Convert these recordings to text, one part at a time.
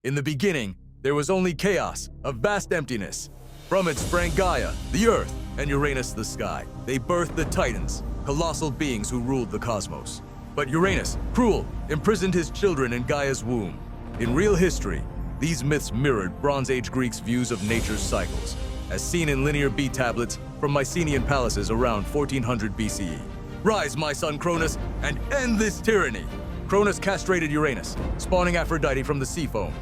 In the beginning, there was only chaos, a vast emptiness. From it sprang Gaia, the earth, and Uranus, the sky. They birthed the Titans, colossal beings who ruled the cosmos. But Uranus, cruel, imprisoned his children in Gaia's womb. In real history, these myths mirrored Bronze Age Greeks' views of nature's cycles, as seen in linear bead tablets from Mycenaean palaces around 1400 BCE. Rise, my son Cronus, and end this tyranny! Cronus castrated Uranus, spawning Aphrodite from the sea foam.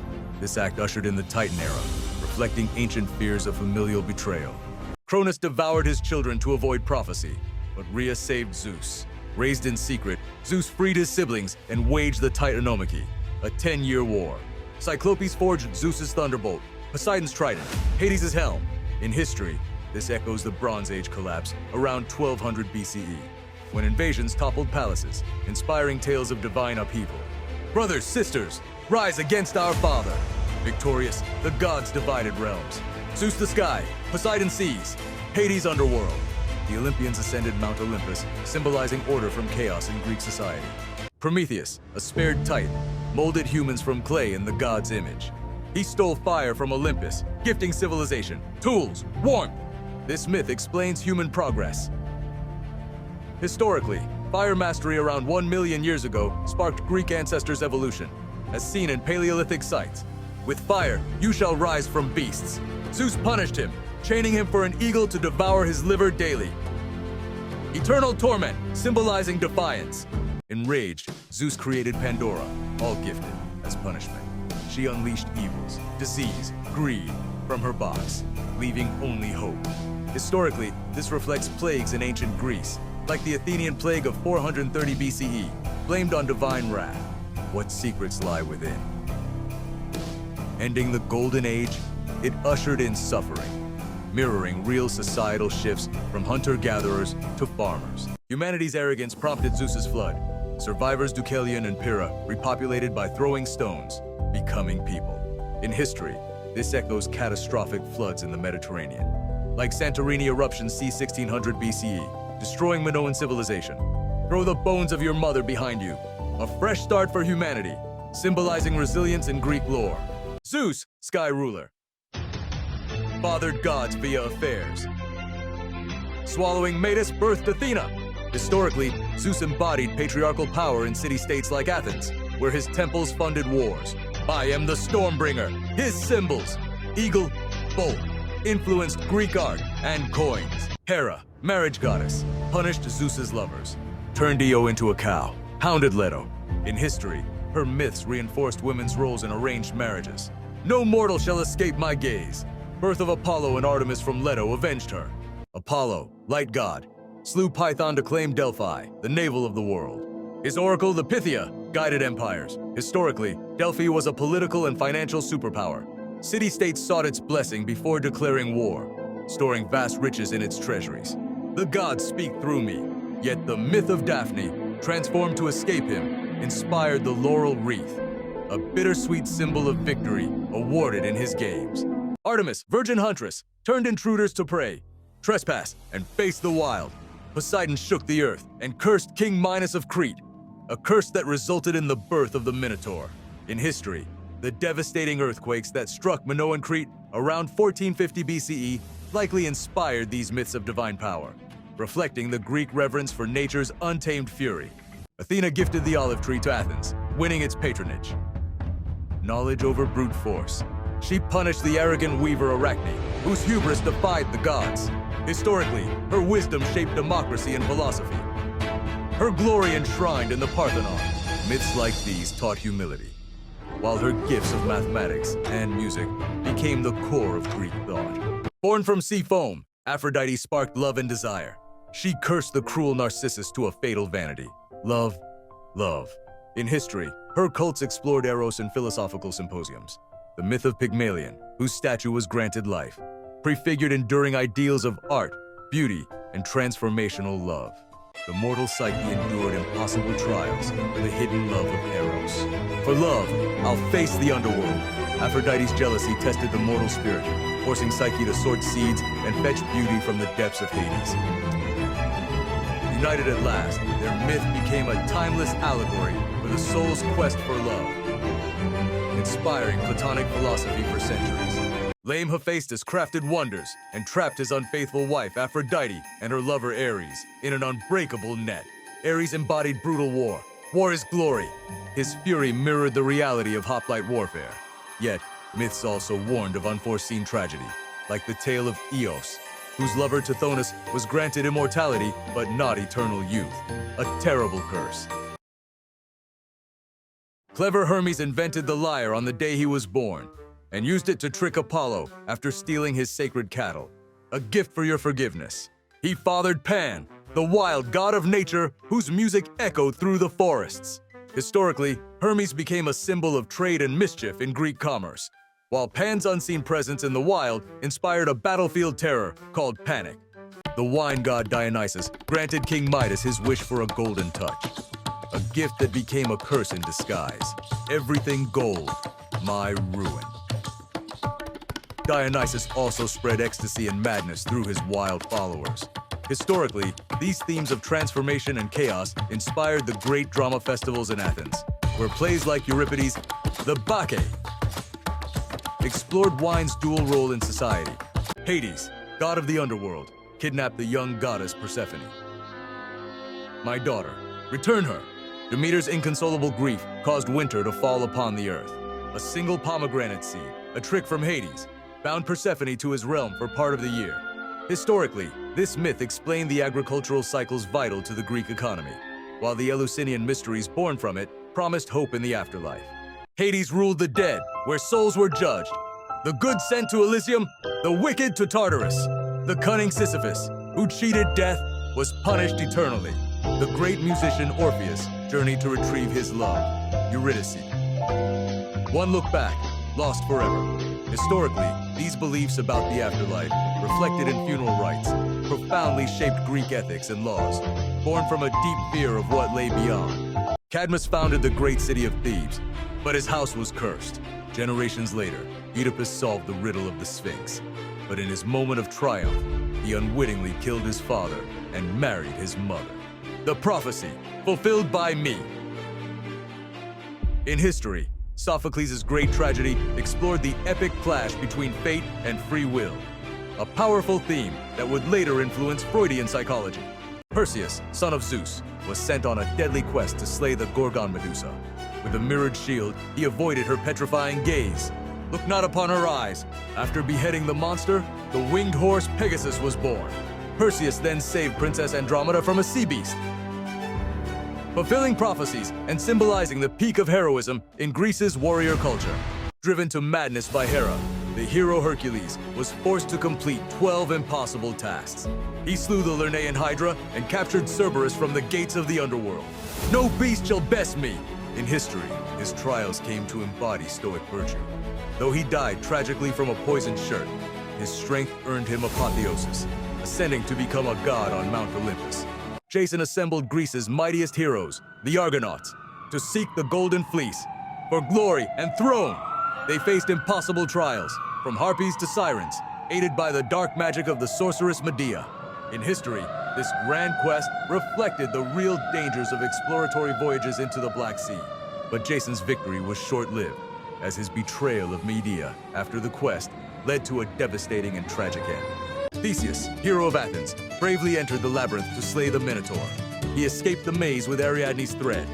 This act ushered in the Titan era, reflecting ancient fears of familial betrayal. Cronus devoured his children to avoid prophecy, but Rhea saved Zeus. Raised in secret, Zeus freed his siblings and waged the Titanomachy, a 10-year war. Cyclops forged Zeus's thunderbolt, Poseidon's trident, Hades' helm. In history, this echoes the Bronze Age collapse around 1200 BCE, when invasions toppled palaces, inspiring tales of divine upheaval. Brothers, sisters, rise against our father! Victorious, the gods divided realms. Zeus the sky, Poseidon seas, Hades underworld. The Olympians ascended Mount Olympus, symbolizing order from chaos in Greek society. Prometheus, a spared Titan, molded humans from clay in the god's image. He stole fire from Olympus, gifting civilization, tools, warmth. This myth explains human progress. Historically, fire mastery around 1 million years ago sparked Greek ancestors' evolution, as seen in Paleolithic sites. With fire, you shall rise from beasts. Zeus punished him, chaining him for an eagle to devour his liver daily. Eternal torment, symbolizing defiance. Enraged, Zeus created Pandora, all gifted, as punishment. She unleashed evils, disease, greed from her box, leaving only hope. Historically, this reflects plagues in ancient Greece, like the Athenian plague of 430 BCE, blamed on divine wrath. What secrets lie within? Ending the Golden Age, it ushered in suffering, mirroring real societal shifts from hunter-gatherers to farmers. Humanity's arrogance prompted Zeus's flood. Survivors Deucalion and Pyrrha repopulated by throwing stones, becoming people. In history, this echoes catastrophic floods in the Mediterranean, like Santorini eruption c. 1600 BCE, destroying Minoan civilization. Throw the bones of your mother behind you. A fresh start for humanity, symbolizing resilience in Greek lore. Zeus, sky ruler, fathered gods via affairs. Swallowing Medusa birthed Athena. Historically, Zeus embodied patriarchal power in city-states like Athens, where his temples funded wars. I am the Stormbringer. His symbols, eagle, bolt, influenced Greek art and coins. Hera, marriage goddess, punished Zeus's lovers, turned Io into a cow, hounded Leto. In history, her myths reinforced women's roles in arranged marriages. No mortal shall escape my gaze. Birth of Apollo and Artemis from Leto avenged her. Apollo, light god, slew Python to claim Delphi, the navel of the world. His oracle, the Pythia, guided empires. Historically, Delphi was a political and financial superpower. City-states sought its blessing before declaring war, storing vast riches in its treasuries. The gods speak through me, yet the myth of Daphne, transformed to escape him, inspired the laurel wreath, a bittersweet symbol of victory awarded in his games. Artemis, virgin huntress, turned intruders to prey, trespass, and faced the wild. Poseidon shook the earth and cursed King Minos of Crete, a curse that resulted in the birth of the Minotaur. In history, the devastating earthquakes that struck Minoan Crete around 1450 BCE likely inspired these myths of divine power, reflecting the Greek reverence for nature's untamed fury. Athena gifted the olive tree to Athens, winning its patronage. Knowledge over brute force. She punished the arrogant weaver Arachne, whose hubris defied the gods. Historically, her wisdom shaped democracy and philosophy. Her glory enshrined in the Parthenon. Myths like these taught humility, while her gifts of mathematics and music became the core of Greek thought. Born from sea foam, Aphrodite sparked love and desire. She cursed the cruel Narcissus to a fatal vanity. Love, love. In history, her cults explored Eros in philosophical symposiums. The myth of Pygmalion, whose statue was granted life, prefigured enduring ideals of art, beauty, and transformational love. The mortal psyche endured impossible trials for the hidden love of Eros. For love, I'll face the underworld. Aphrodite's jealousy tested the mortal spirit, forcing Psyche to sort seeds and fetch beauty from the depths of Hades. United at last, their myth became a timeless allegory for the soul's quest for love. In inspiring Platonic philosophy for centuries. Lame Hephaestus crafted wonders and trapped his unfaithful wife Aphrodite and her lover Ares in an unbreakable net. Ares embodied brutal war. War is glory. His fury mirrored the reality of hoplite warfare. Yet, myths also warned of unforeseen tragedy, like the tale of Eos, whose lover Tithonus was granted immortality but not eternal youth. A terrible curse. Clever Hermes invented the lyre on the day he was born, and used it to trick Apollo after stealing his sacred cattle. A gift for your forgiveness. He fathered Pan, the wild god of nature whose music echoed through the forests. Historically, Hermes became a symbol of trade and mischief in Greek commerce, while Pan's unseen presence in the wild inspired a battlefield terror called panic. The wine god Dionysus granted King Midas his wish for a golden touch, a gift that became a curse in disguise. Everything gold, my ruin. Dionysus also spread ecstasy and madness through his wild followers. Historically, these themes of transformation and chaos inspired the great drama festivals in Athens, where plays like Euripides' The Bacchae explored wine's dual role in society. Hades, god of the underworld, kidnapped the young goddess Persephone. My daughter, return her. Demeter's inconsolable grief caused winter to fall upon the earth. A single pomegranate seed, a trick from Hades, bound Persephone to his realm for part of the year. Historically, this myth explained the agricultural cycles vital to the Greek economy, while the Eleusinian mysteries born from it promised hope in the afterlife. Hades ruled the dead, where souls were judged. The good sent to Elysium, the wicked to Tartarus. The cunning Sisyphus, who cheated death, was punished eternally. The great musician Orpheus journeyed to retrieve his love, Eurydice. One look back, lost forever. Historically, these beliefs about the afterlife, reflected in funeral rites, profoundly shaped Greek ethics and laws, born from a deep fear of what lay beyond. Cadmus founded the great city of Thebes, but his house was cursed. Generations later, Oedipus solved the riddle of the Sphinx. But in his moment of triumph, he unwittingly killed his father and married his mother. The prophecy, fulfilled by me. In history, Sophocles' great tragedy explored the epic clash between fate and free will, a powerful theme that would later influence Freudian psychology. Perseus, son of Zeus, was sent on a deadly quest to slay the Gorgon Medusa. With a mirrored shield, he avoided her petrifying gaze. Look not upon her eyes. After beheading the monster, the winged horse Pegasus was born. Perseus then saved Princess Andromeda from a sea beast, fulfilling prophecies and symbolizing the peak of heroism in Greece's warrior culture. Driven to madness by Hera, the hero Hercules was forced to complete 12 impossible tasks. He slew the Lernaean Hydra and captured Cerberus from the gates of the underworld. No beast shall best me! In history, his trials came to embody stoic virtue. Though he died tragically from a poisoned shirt, his strength earned him apotheosis, ascending to become a god on Mount Olympus. Jason assembled Greece's mightiest heroes, the Argonauts, to seek the Golden Fleece. For glory and throne, they faced impossible trials, from harpies to sirens, aided by the dark magic of the sorceress Medea. In history, this grand quest reflected the real dangers of exploratory voyages into the Black Sea. But Jason's victory was short-lived, as his betrayal of Medea after the quest led to a devastating and tragic end. Theseus, hero of Athens, bravely entered the labyrinth to slay the Minotaur. He escaped the maze with Ariadne's thread.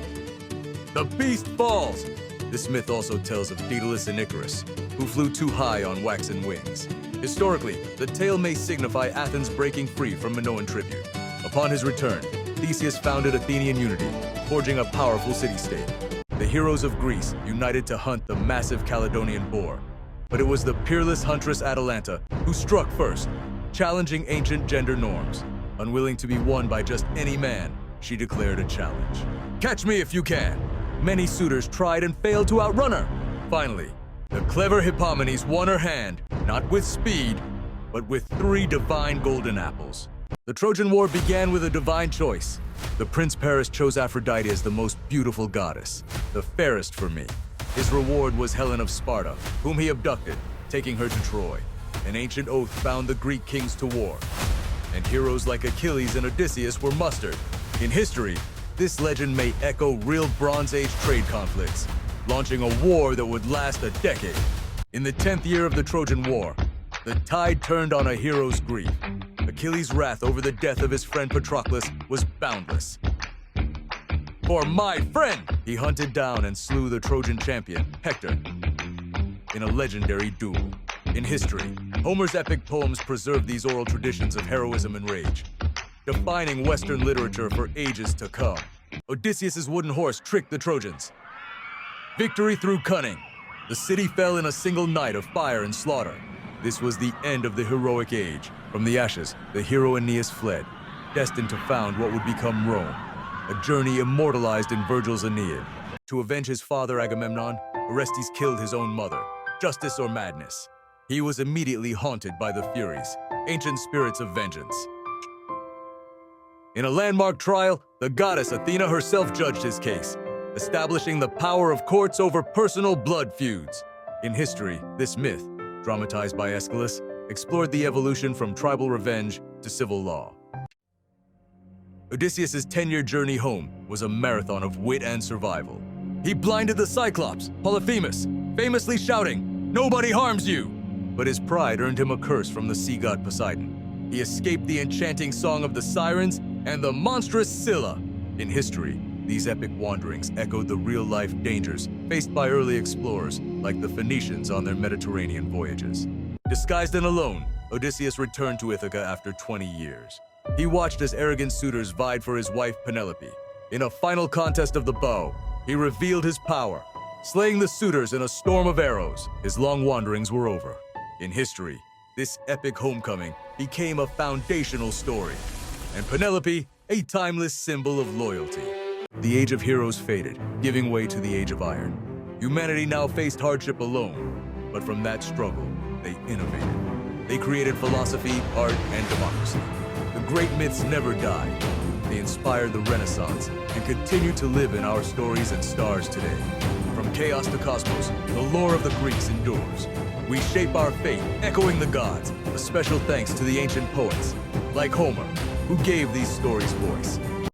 The beast falls! This myth also tells of Daedalus and Icarus, who flew too high on waxen wings. Historically, the tale may signify Athens breaking free from Minoan tribute. Upon his return, Theseus founded Athenian unity, forging a powerful city-state. The heroes of Greece united to hunt the massive Caledonian boar. But it was the peerless huntress Atalanta who struck first, challenging ancient gender norms. Unwilling to be won by just any man, she declared a challenge. Catch me if you can! Many suitors tried and failed to outrun her. Finally, the clever Hippomenes won her hand, not with speed, but with 3 divine golden apples. The Trojan War began with a divine choice. The Prince Paris chose Aphrodite as the most beautiful goddess, the fairest for me. His reward was Helen of Sparta, whom he abducted, taking her to Troy. An ancient oath bound the Greek kings to war, and heroes like Achilles and Odysseus were mustered. In history, this legend may echo real Bronze Age trade conflicts, launching a war that would last a decade. In the 10th year of the Trojan War, the tide turned on a hero's grief. Achilles' wrath over the death of his friend Patroclus was boundless. For my friend, he hunted down and slew the Trojan champion, Hector, in a legendary duel. In history, Homer's epic poems preserve these oral traditions of heroism and rage, defining Western literature for ages to come. Odysseus' wooden horse tricked the Trojans. Victory through cunning. The city fell in a single night of fire and slaughter. This was the end of the heroic age. From the ashes, the hero Aeneas fled, destined to found what would become Rome, a journey immortalized in Virgil's Aeneid. To avenge his father Agamemnon, Orestes killed his own mother. Justice or madness? He was immediately haunted by the Furies, ancient spirits of vengeance. In a landmark trial, the goddess Athena herself judged his case, establishing the power of courts over personal blood feuds. In history, this myth, dramatized by Aeschylus, explored the evolution from tribal revenge to civil law. Odysseus' 10-year journey home was a marathon of wit and survival. He blinded the Cyclops, Polyphemus, famously shouting, "Nobody harms you!" But his pride earned him a curse from the sea god Poseidon. He escaped the enchanting song of the Sirens and the monstrous Scylla. In history, these epic wanderings echoed the real-life dangers faced by early explorers like the Phoenicians on their Mediterranean voyages. Disguised and alone, Odysseus returned to Ithaca after 20 years. He watched as arrogant suitors vied for his wife Penelope. In a final contest of the bow, he revealed his power, slaying the suitors in a storm of arrows. His long wanderings were over. In history, this epic homecoming became a foundational story, and Penelope, a timeless symbol of loyalty. The age of heroes faded, giving way to the age of iron. Humanity now faced hardship alone, but from that struggle, they innovated. They created philosophy, art, and democracy. The great myths never died. They inspired the Renaissance and continue to live in our stories and stars today. From chaos to cosmos, the lore of the Greeks endures. We shape our fate, echoing the gods. A special thanks to the ancient poets, like Homer, who gave these stories voice.